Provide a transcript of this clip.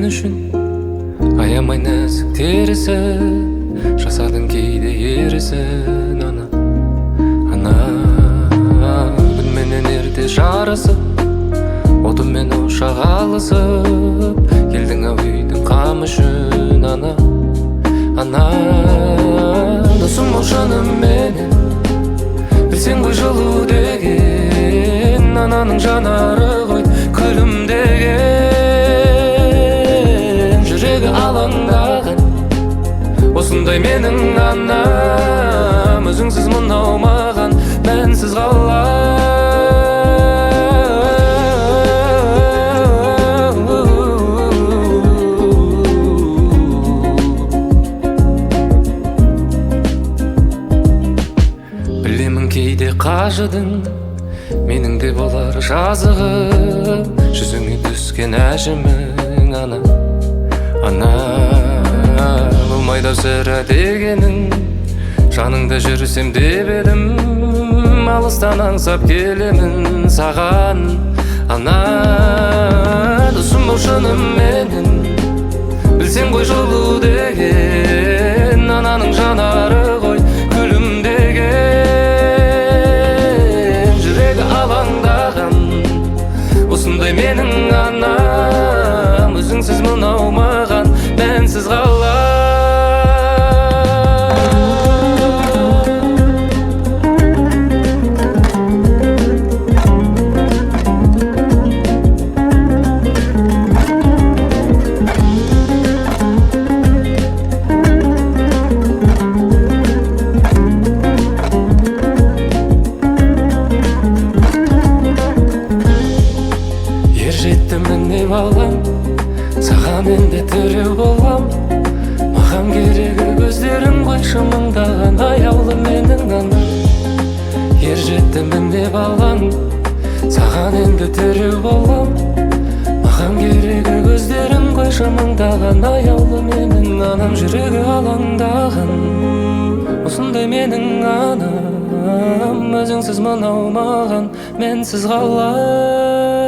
үшін аямай нәзік терісін жасадың кейде ерісін. Ана күнменен ерте жарысып, отымен ошақ алысып, келдің ау үйдің қам үшін. Ана досым ол жаным менен, білсең ғой жылу деген ананың жанары ғой күлімдеген. Жүрегі алаңдаған осындай менің анам, өзіңсіз мынау маған мәнсіз қалай. Кейде қажыдың, менің де болар жазығым, жүзіңе түскен әжімің. Ана болмайды сірә дегенің, жаныңда жүрсем деп едім, алыстан аңсап келемін саған. Ана досым бол шыным менен, білсең ғой жылу деген ананың жанары ғой күлімдеген. Осындай менің анам, өзіңсіз мынау маған мәнсіз қалай. Міне балам, саған енді тіреу болам, маған керегі көздерің ғой шымыңдаған аяулы менің анам. Ер жетті міне балам, саған енді тіреу болам, маған керегі көздерің ғой шымыңдаған аяулы менің анам. Жүрегі алаңдаған осындай менің анам, өзіңсіз мынау маған мәнсіз қалай.